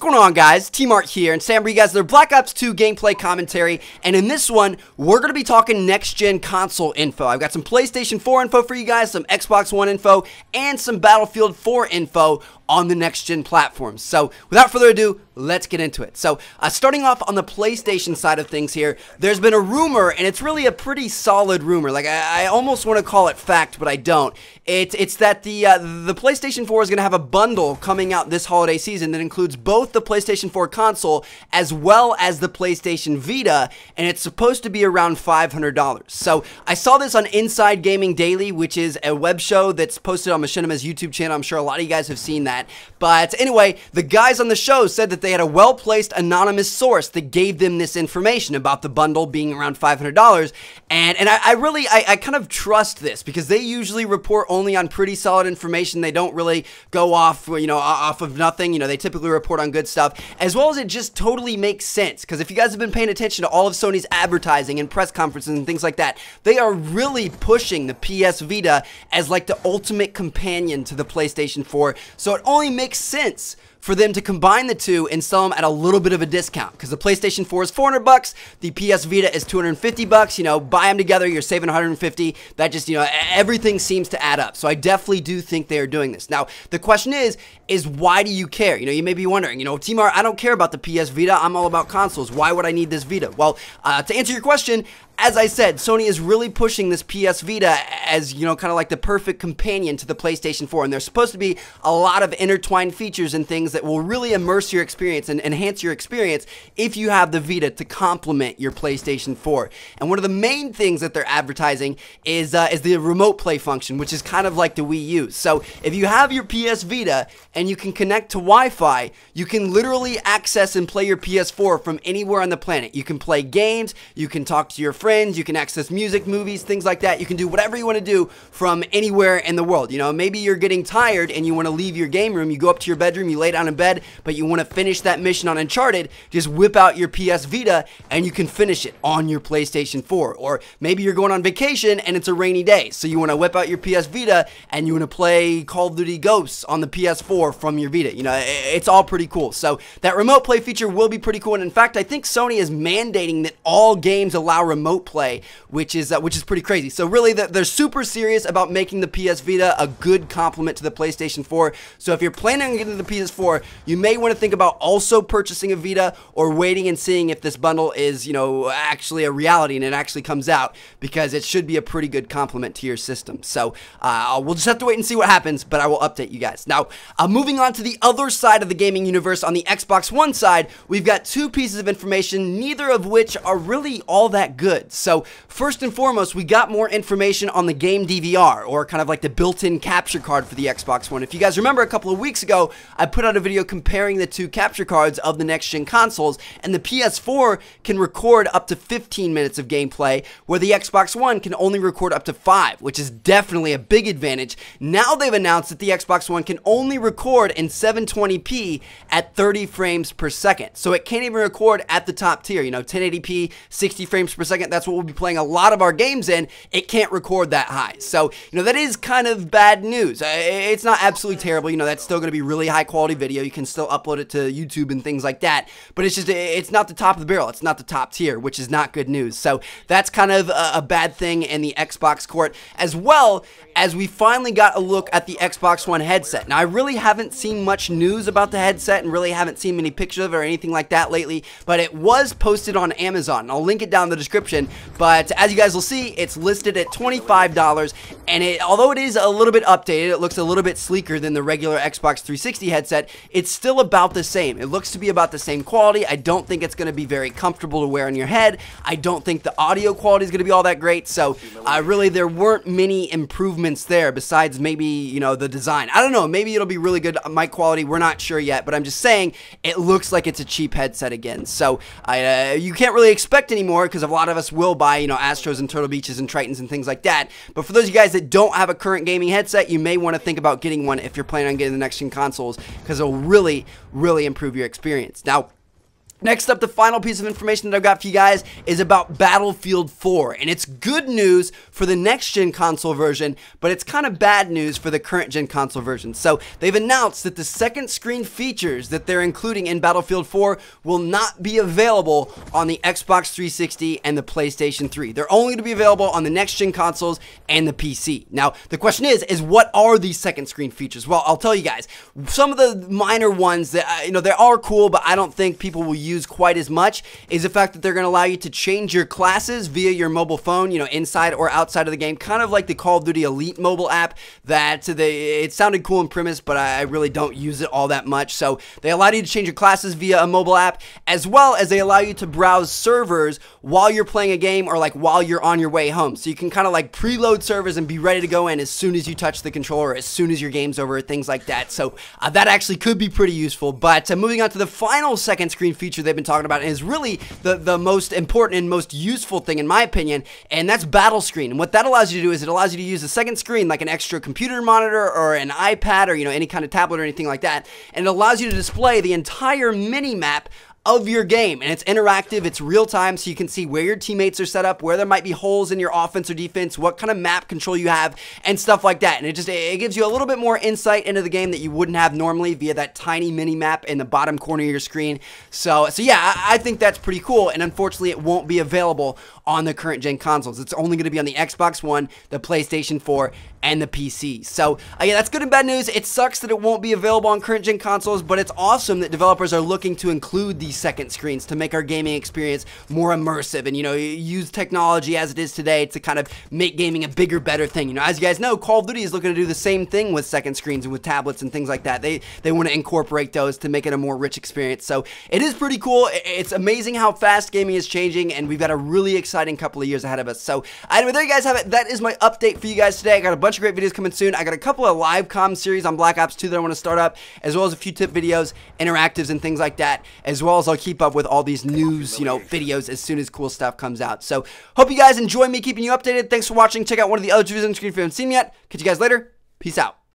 going on, guys? T-Mart here, and Sam bring you guys their Black Ops 2 gameplay commentary, and in this one, we're going to be talking next-gen console info. I've got some PlayStation 4 info for you guys, some Xbox One info, and some Battlefield 4 info on the next-gen platforms. So, without further ado, let's get into it. So, starting off on the PlayStation side of things here, there's been a rumor, and it's really a pretty solid rumor. Like, I almost want to call it fact, but I don't. It's that the PlayStation 4 is going to have a bundle coming out this holiday season that includes both the PlayStation 4 console as well as the PlayStation Vita, and it's supposed to be around $500. So, I saw this on Inside Gaming Daily, which is a web show that's posted on Machinima's YouTube channel. I'm sure a lot of you guys have seen that. But anyway, the guys on the show said that they had a well-placed anonymous source that gave them this information about the bundle being around $500, and I kind of trust this because they usually report only on pretty solid information. They don't really go off, off of nothing. They typically report on good stuff, as well as it just totally makes sense, because if you guys have been paying attention to all of Sony's advertising and press conferences and things like that, they are really pushing the PS Vita as like the ultimate companion to the PlayStation 4, so it only makes sense for them to combine the two and sell them at a little bit of a discount, because the PlayStation 4 is $400, the PS Vita is $250. Buy them together, you're saving $150. That just, everything seems to add up. So I definitely do think they are doing this. Now, the question is why do you care? You may be wondering, T-Mar, I don't care about the PS Vita. I'm all about consoles. Why would I need this Vita? Well, to answer your question, as I said, Sony is really pushing this PS Vita as, kind of like the perfect companion to the PlayStation 4, and there's supposed to be a lot of intertwined features and things that will really immerse your experience and enhance your experience if you have the Vita to complement your PlayStation 4. And one of the main things that they're advertising is the remote play function, which is kind of like the Wii U. So if you have your PS Vita and you can connect to Wi-Fi, you can literally access and play your PS4 from anywhere on the planet. You can play games, you can talk to your friends, you can access music, movies, things like that. You can do whatever you want to do from anywhere in the world. Maybe you're getting tired and you want to leave your game room, you go up to your bedroom, you lay down in bed, but you want to finish that mission on Uncharted, just whip out your PS Vita and you can finish it on your PlayStation 4. Or maybe you're going on vacation and it's a rainy day, so you want to whip out your PS Vita and you want to play Call of Duty Ghosts on the PS4 from your Vita. It's all pretty cool. So that remote play feature will be pretty cool, and in fact, I think Sony is mandating that all games allow remote play, which is pretty crazy. So really, they're super serious about making the PS Vita a good complement to the PlayStation 4. So if you're planning on getting the PS4, you may want to think about also purchasing a Vita or waiting and seeing if this bundle is, actually a reality and it actually comes out, because it should be a pretty good complement to your system. So we'll just have to wait and see what happens, but I will update you guys. Now, moving on to the other side of the gaming universe, on the Xbox One side, we've got two pieces of information, neither of which are really all that good. So first and foremost, we got more information on the game DVR, or kind of like the built-in capture card for the Xbox One. If you guys remember, a couple of weeks ago, I put out a video comparing the two capture cards of the next-gen consoles, and the PS4 can record up to 15 minutes of gameplay, where the Xbox One can only record up to 5, which is definitely a big advantage. Now they've announced that the Xbox One can only record in 720p at 30 frames per second. So it can't even record at the top tier, 1080p, 60 frames per second. That's what we'll be playing a lot of our games in. It can't record that high. So, that is kind of bad news. It's not absolutely terrible. That's still going to be really high quality video. You can still upload it to YouTube and things like that. But it's not the top of the barrel. It's not the top tier, which is not good news. So that's kind of a bad thing in the Xbox court, as well as we finally got a look at the Xbox One headset. Now, I really haven't seen much news about the headset and really haven't seen many pictures of it or anything like that lately, but it was posted on Amazon. I'll link it down in the description, but as you guys will see, it's listed at $25, and although it is a little bit updated, it looks a little bit sleeker than the regular Xbox 360 headset, it's still about the same. It looks to be about the same quality. I don't think it's going to be very comfortable to wear on your head. I don't think the audio quality is going to be all that great, so really there weren't many improvements there besides maybe, the design. I don't know, maybe it'll be really good mic quality. We're not sure yet, but I'm just saying it looks like it's a cheap headset again. So you can't really expect any more, because a lot of us will buy, Astros and Turtle Beaches and Tritons and things like that. But for those of you guys that don't have a current gaming headset, you may want to think about getting one if you're planning on getting the next-gen consoles, because it'll really, really improve your experience. Now, Next up, the final piece of information that I've got for you guys is about Battlefield 4, and it's good news for the next-gen console version, but it's kind of bad news for the current-gen console version. So they've announced that the second screen features that they're including in Battlefield 4 will not be available on the Xbox 360 and the PlayStation 3. They're only going to be available on the next-gen consoles and the PC. Now, the question is what are these second screen features? Well, I'll tell you guys. Some of the minor ones that, they are cool, but I don't think people will use quite as much is the fact that they're going to allow you to change your classes via your mobile phone, inside or outside of the game, kind of like the Call of Duty Elite mobile app that it sounded cool in premise, but I really don't use it all that much. So they allow you to change your classes via a mobile app, as well as they allow you to browse servers while you're playing a game or like while you're on your way home. So you can kind of like preload servers and be ready to go in as soon as you touch the controller, as soon as your game's over, things like that. So that actually could be pretty useful. But moving on to the final second screen feature they've been talking about, and is really the most important and most useful thing in my opinion, and that's battle screen. And what that allows you to do is it allows you to use a second screen like an extra computer monitor or an iPad or any kind of tablet or anything like that, and it allows you to display the entire mini map of your game, and it's interactive, it's real time, so you can see where your teammates are set up, where there might be holes in your offense or defense, what kind of map control you have, and stuff like that. And it gives you a little bit more insight into the game that you wouldn't have normally via that tiny mini map in the bottom corner of your screen. So yeah, I think that's pretty cool, and unfortunately it won't be available on the current gen consoles. It's only going to be on the Xbox One, the PlayStation 4, and the PC. So yeah, that's good and bad news. It sucks that it won't be available on current gen consoles, but it's awesome that developers are looking to include these second screens to make our gaming experience more immersive and use technology as it is today to kind of make gaming a bigger, better thing. As you guys know, Call of Duty is looking to do the same thing with second screens and with tablets and things like that. They want to incorporate those to make it a more rich experience. So it is pretty cool. It's amazing how fast gaming is changing, and we've got a really exciting couple of years ahead of us. So anyway, there you guys have it. That is my update for you guys today. I got a bunch of great videos coming soon. I got a couple of live comm series on Black Ops 2 that I want to start up, as well as a few tip videos, interactives, and things like that, as well as I'll keep up with all these news, videos as soon as cool stuff comes out. So hope you guys enjoy me keeping you updated. Thanks for watching. Check out one of the other videos on the screen if you haven't seen yet. Catch you guys later. Peace out.